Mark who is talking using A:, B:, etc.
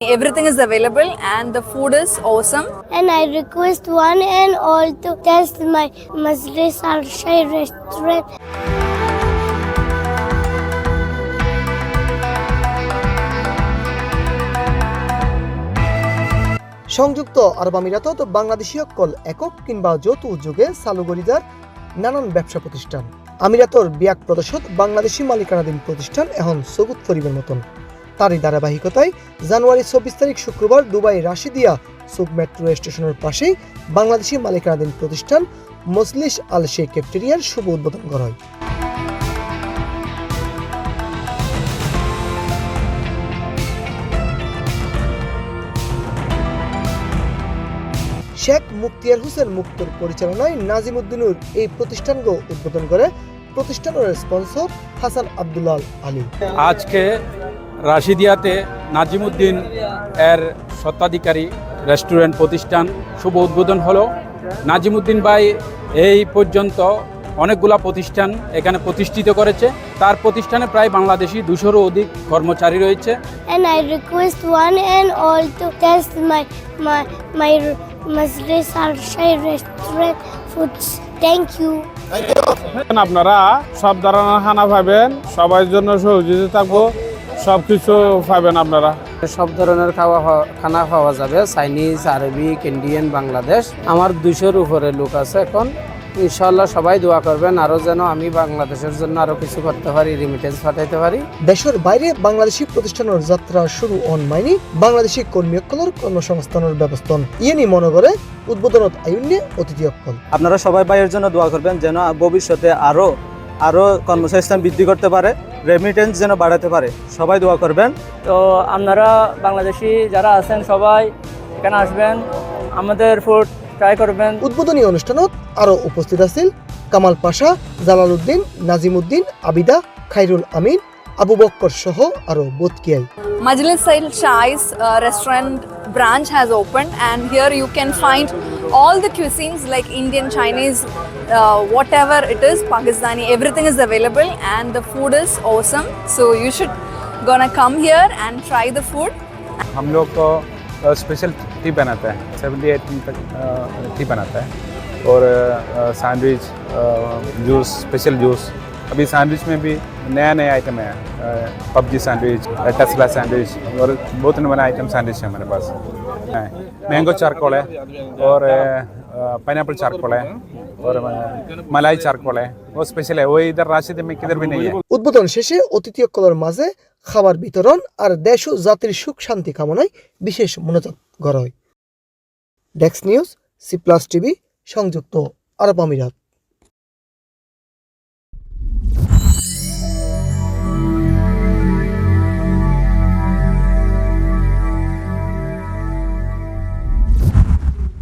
A: Everything is available and the food is awesome.
B: And I request one and all to test my Majlis Al Shai restaurant.
C: সংযুক্ত আরব আমিরাতত বাংলাদেশী সকল একক কিংবা যৌথ উদ্যোগে চালু গড়িদার নানান ব্যবসা প্রতিষ্ঠান। আমিরাতর বিয়াক প্রদর্শত বাংলাদেশি মালিকানাধীন প্রতিষ্ঠান এখন সবুজ পরিবের মতন। তারই ধারাবাহিকতায় জানুয়ারি 24 তারিখ শুক্রবার দুবাই রাশিদিয়া সুক মেট্রো স্টেশনের পাশেই বাংলাদেশি মালিকানাধীন প্রতিষ্ঠান মজলিস আল শেখ ক্যাফেটেরিয়ার শুভ উদ্বোধন করা হয়। শেখ মুক্তিয়ার হোসেন মুক্তর পরিচালনায় নাজিমউদ্দিনুর এই প্রতিষ্ঠানকে উদ্বোধন করে প্রতিষ্ঠানের স্পন্সর হাসান আব্দুল্লাহ আলী।
D: আজকে রাশিদিয়াতে নাজিমউদ্দিন এর স্বত্বাধিকারী রেস্টুরেন্ট প্রতিষ্ঠান শুভ উদ্বোধন হলো। নাজিমউদ্দিন ভাই এই পর্যন্ত অনেকগুলা প্রতিষ্ঠান এখানে প্রতিষ্ঠিত করেছে। তার প্রতিষ্ঠানে প্রায় বাংলাদেশি 200-এরও অধিক কর্মচারী রয়েছে।
B: And I request one and all to test my Majlis Al Shai restaurant foods. Thank you.
E: আপনারা সব ধরনের খানা পাবেন, সবার জন্য সহযোগিতা থাকবো, সব কিছু পাবেন আপনারা।
F: সব ধরনের খানা পাওয়া যাবে, চাইনিজ, আরবিক, ইন্ডিয়ান, বাংলাদেশ। আমার 200-এর উপরে লোক আছে এখন। ইনশাআল্লাহ সবাই দোয়া করবেন আরো যেন আমি বাংলাদেশের জন্য আরো কিছু করতে পারি, রিমিটেন্স পাঠাইতে পারি।
C: দেশের বাইরে বাংলাদেশি প্রতিষ্ঠানের যাত্রা শুরু অনমাইনি বাংলাদেশি কর্মীসকলের কর্মসংস্থানের ব্যবস্থা ইয়েনি মনে করে উদ্বোধনত আয়ুন্যে অতিথি অকল।
G: আপনারা সবাই ভাইয়ের জন্য দোয়া করবেন যেন ভবিষ্যতে আরো কর্মসংস্থান বৃদ্ধি করতে পারে, রেমিটেন্স যেন বাড়াতে পারে, সবাই দোয়া করবেন।
H: তো আপনারা বাংলাদেশি যারা আছেন সবাই এখানে আসবেন, আমাদের ফুড ট্রাই করবেন।
C: উদ্বোধনী অনুষ্ঠানত আরো উপস্থিত আছেন কামাল পাশা, জালাল উদ্দিন, নাজিমউদ্দিন, আবিদা, খাইরুল আমিন, আবু বক্কর সহ আরো বোধকিয়াই।
A: Majlis Al Shai's restaurant branch has opened and here you can find all the cuisines like Indian, Chinese, whatever it is, Pakistani, everything is available and the food is awesome. So you should gonna come here and try the food.
E: हम लोग को special T बनाता है, 78 तक T बनाता है और sandwich, juice, special juice. अभी सैंडविच में भी नया आइटम है, पबजी सैंडविच, टेस्ला सैंडविच और बहुत नया आइटम सैंडविच है हमारे पास। मैंगो चारकोल है और पाइनएप्पल चारकोल है और मलाई चारकोल है, वो स्पेशल है, वो इधर राशिद में किधर भी नहीं है।
C: উদ্বোধন শেষে অতিথিসকলের মাঝে খাবার বিতরণ আর দেশ ও জাতির সুখ শান্তি কামনায় বিশেষ মনোযোগ করা হয়। ডেস্ক নিউজ, C+ টিভি, সংযুক্ত আরব আমিরাত।